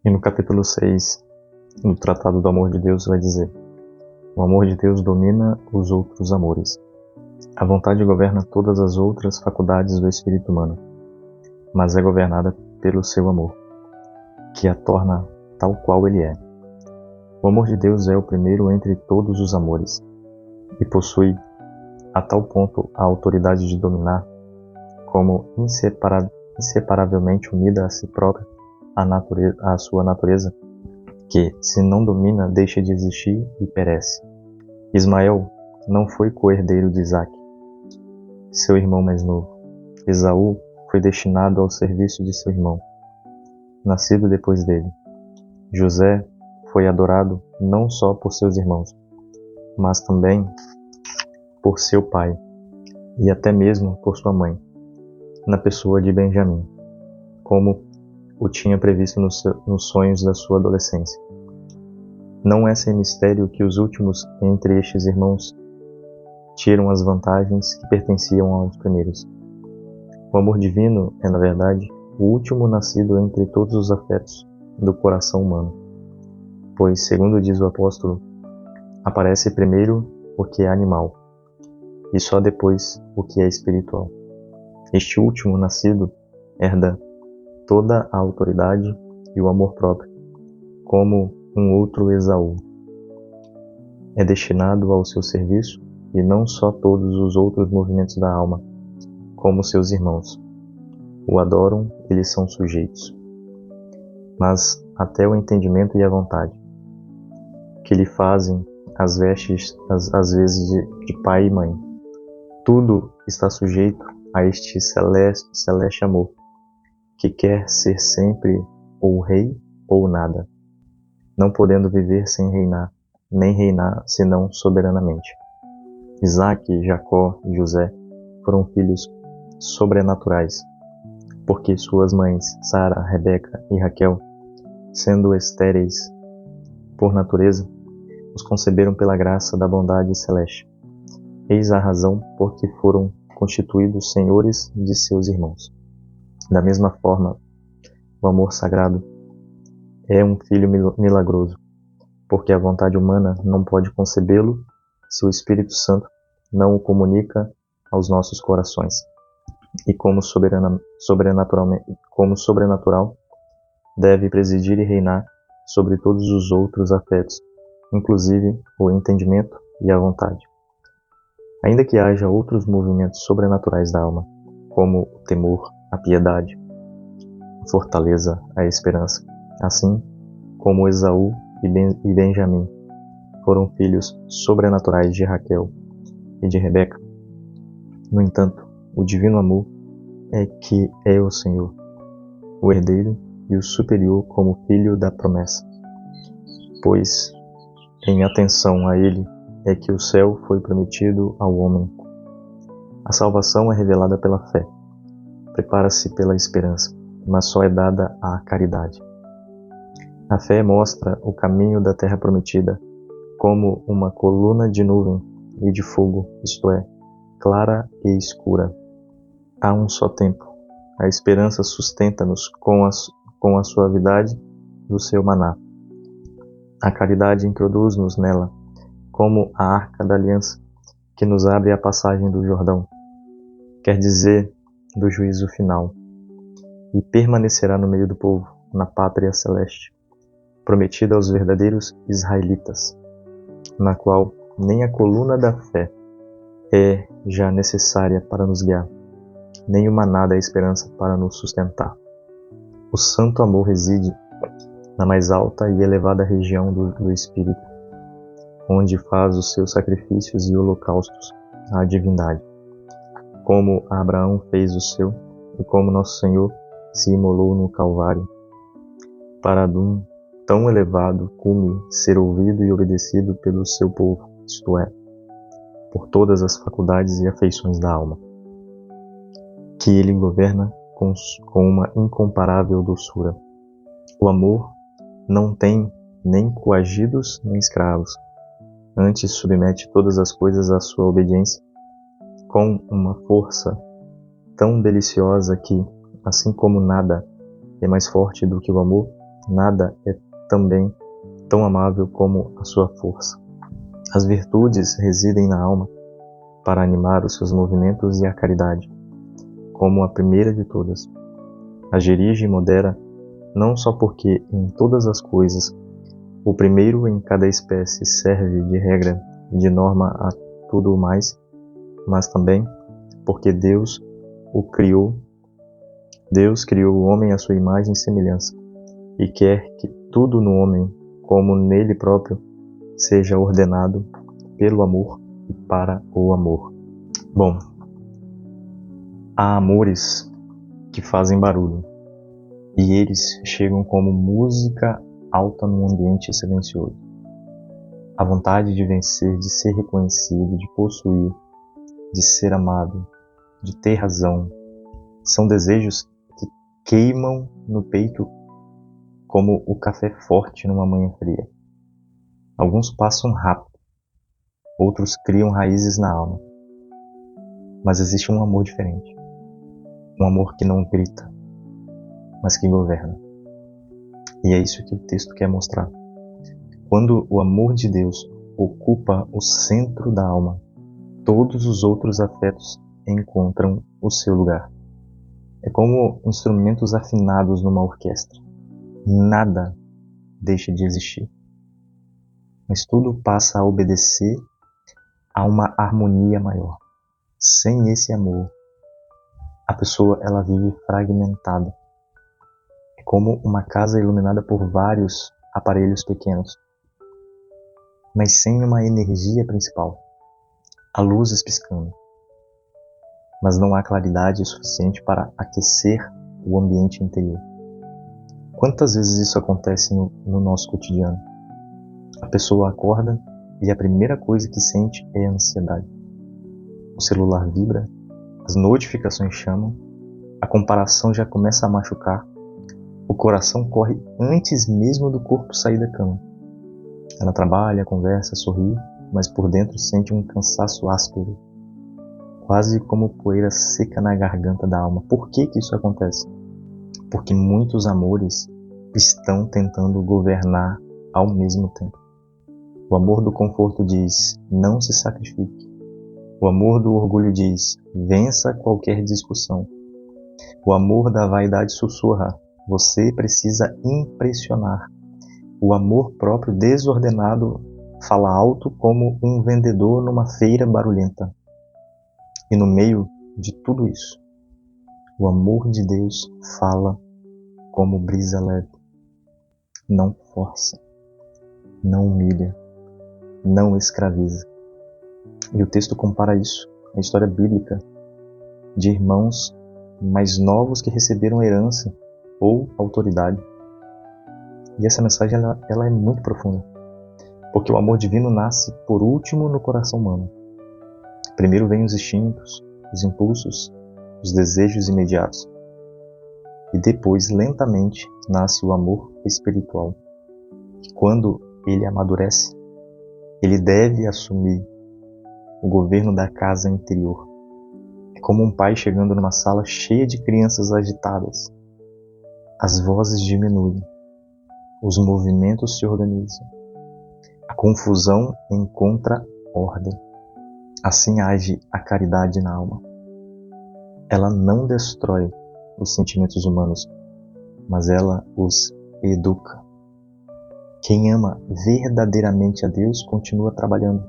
E no capítulo 6 do Tratado do Amor de Deus vai dizer: o amor de Deus domina os outros amores. A vontade governa todas as outras faculdades do espírito humano, mas é governada pelo seu amor, que a torna tal qual ele é. O amor de Deus é o primeiro entre todos os amores, e possui a tal ponto a autoridade de dominar, como inseparavelmente unida a si própria, a sua natureza, que, se não domina, deixa de existir e perece. Ismael não foi co-herdeiro de Isaque, seu irmão mais novo. Esaú foi destinado ao serviço de seu irmão, nascido depois dele. José foi adorado não só por seus irmãos, mas também por seu pai e até mesmo por sua mãe, na pessoa de Benjamim, como o tinha previsto nos sonhos da sua adolescência. Não é sem mistério que os últimos entre estes irmãos tiram as vantagens que pertenciam aos primeiros. O amor divino é, na verdade, o último nascido entre todos os afetos do coração humano, pois, segundo diz o apóstolo, aparece primeiro o que é animal, e só depois o que é espiritual. Este último nascido herda toda a autoridade e o amor próprio, como um outro Esaú. É destinado ao seu serviço e não só todos os outros movimentos da alma, como seus irmãos. O adoram e lhe são sujeitos. Mas até o entendimento e a vontade, que lhe fazem as vestes, às vezes, de pai e mãe. Tudo está sujeito a este celeste amor, que quer ser sempre ou rei ou nada, não podendo viver sem reinar, nem reinar senão soberanamente. Isaque, Jacó e José foram filhos sobrenaturais, porque suas mães, Sara, Rebeca e Raquel, sendo estéreis por natureza, os conceberam pela graça da bondade celeste. Eis a razão por que foram constituídos senhores de seus irmãos. Da mesma forma, o amor sagrado é um filho milagroso, porque a vontade humana não pode concebê-lo se o Espírito Santo não o comunica aos nossos corações. E como sobrenatural, deve presidir e reinar sobre todos os outros afetos, inclusive o entendimento e a vontade. Ainda que haja outros movimentos sobrenaturais da alma, como o temor, a piedade, a fortaleza, a esperança, assim como Esaú e Benjamim foram filhos sobrenaturais de Raquel e de Rebeca. No entanto, o divino amor é que é o Senhor, o herdeiro e o superior como filho da promessa, pois em atenção a ele é que o céu foi prometido ao homem. A salvação é revelada pela fé, prepara-se pela esperança, mas só é dada à caridade. A fé mostra o caminho da terra prometida como uma coluna de nuvem e de fogo, isto é, clara e escura. Há um só tempo. A esperança sustenta-nos com a suavidade do seu maná. A caridade introduz-nos nela, como a arca da aliança, que nos abre a passagem do Jordão, quer dizer, do juízo final, e permanecerá no meio do povo, na pátria celeste, prometida aos verdadeiros israelitas, na qual nem a coluna da fé é já necessária para nos guiar, nem o maná da esperança para nos sustentar. O santo amor reside na mais alta e elevada região do Espírito, onde faz os seus sacrifícios e holocaustos à divindade, como Abraão fez o seu e como Nosso Senhor se imolou no Calvário, para de um tão elevado cume ser ouvido e obedecido pelo seu povo, isto é, por todas as faculdades e afeições da alma, que ele governa com uma incomparável doçura. O amor não tem nem coagidos nem escravos, antes submete todas as coisas à sua obediência, com uma força tão deliciosa que, assim como nada é mais forte do que o amor, Nada é também tão amável como a sua força. As virtudes residem na alma para animar os seus movimentos e a caridade, como a primeira de todas, a dirige e modera não só porque em todas as coisas o primeiro em cada espécie serve de regra e de norma a tudo o mais, mas também porque Deus criou o homem à sua imagem e semelhança, e quer que tudo no homem, como nele próprio, seja ordenado pelo amor e para o amor. Bom, há amores que fazem barulho, e eles chegam como música alta num ambiente silencioso. A vontade de vencer, de ser reconhecido, de possuir, de ser amado, de ter razão, são desejos que queimam no peito como o café forte numa manhã fria. Alguns passam rápido, outros criam raízes na alma. Mas existe um amor diferente. Um amor que não grita, mas que governa. E é isso que o texto quer mostrar. Quando o amor de Deus ocupa o centro da alma, todos os outros afetos encontram o seu lugar. É como instrumentos afinados numa orquestra. Nada deixa de existir, mas tudo passa a obedecer a uma harmonia maior. Sem esse amor, a pessoa ela vive fragmentada. É como uma casa iluminada por vários aparelhos pequenos, mas sem uma energia principal. Há luzes piscando, mas não há claridade suficiente para aquecer o ambiente interior. Quantas vezes isso acontece no nosso cotidiano? A pessoa acorda e a primeira coisa que sente é a ansiedade. O celular vibra, as notificações chamam, a comparação já começa a machucar, o coração corre antes mesmo do corpo sair da cama. Ela trabalha, conversa, sorri, mas por dentro sente um cansaço áspero, quase como poeira seca na garganta da alma. Por que isso acontece? Porque muitos amores estão tentando governar ao mesmo tempo. O amor do conforto diz, não se sacrifique. O amor do orgulho diz, vença qualquer discussão. O amor da vaidade sussurra, você precisa impressionar. O amor próprio desordenado fala alto como um vendedor numa feira barulhenta. E no meio de tudo isso, o amor de Deus fala como brisa leve. Não força, não humilha, não escraviza. E o texto compara isso à história bíblica de irmãos mais novos que receberam herança ou autoridade. E essa mensagem ela é muito profunda, porque o amor divino nasce por último no coração humano. Primeiro vêm os instintos, os impulsos, os desejos imediatos. E depois, lentamente, nasce o amor espiritual. E quando ele amadurece, ele deve assumir o governo da casa interior. É como um pai chegando numa sala cheia de crianças agitadas. As vozes diminuem, os movimentos se organizam. A confusão encontra ordem. Assim age a caridade na alma. Ela não destrói os sentimentos humanos, mas ela os educa. Quem ama verdadeiramente a Deus continua trabalhando,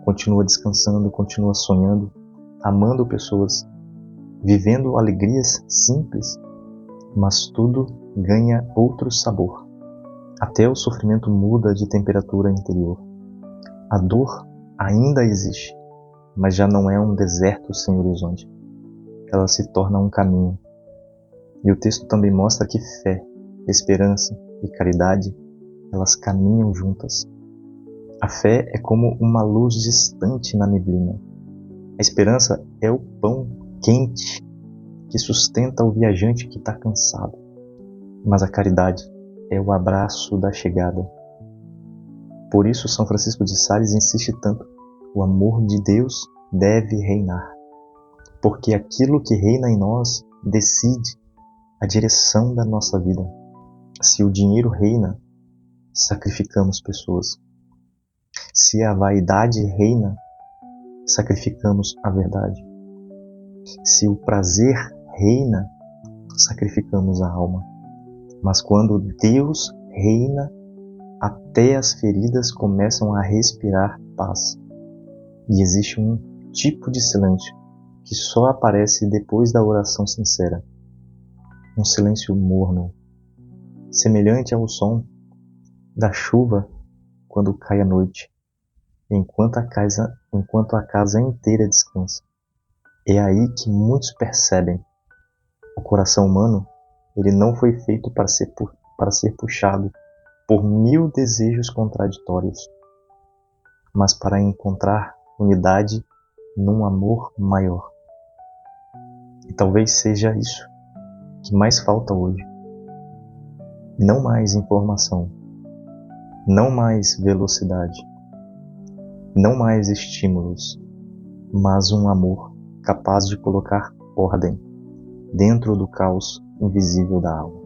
continua descansando, continua sonhando, amando pessoas, vivendo alegrias simples, mas tudo ganha outro sabor. Até o sofrimento muda de temperatura interior. A dor ainda existe, mas já não é um deserto sem horizonte. Ela se torna um caminho. E o texto também mostra que fé, esperança e caridade, elas caminham juntas. A fé é como uma luz distante na neblina. A esperança é o pão quente que sustenta o viajante que está cansado. Mas a caridade é o abraço da chegada. Por isso São Francisco de Sales insiste tanto. O amor de Deus deve reinar. Porque aquilo que reina em nós decide a direção da nossa vida. Se o dinheiro reina, sacrificamos pessoas. Se a vaidade reina, sacrificamos a verdade. Se o prazer reina, sacrificamos a alma. Mas quando Deus reina, até as feridas começam a respirar paz. E existe um tipo de silêncio que só aparece depois da oração sincera. Um silêncio morno, semelhante ao som da chuva quando cai a noite, enquanto a casa inteira descansa. É aí que muitos percebem: o coração humano, ele não foi feito para ser puxado por 1000 desejos contraditórios, mas para encontrar unidade num amor maior. E talvez seja isso que mais falta hoje. Não mais informação, não mais velocidade, não mais estímulos, mas um amor capaz de colocar ordem dentro do caos invisível da alma.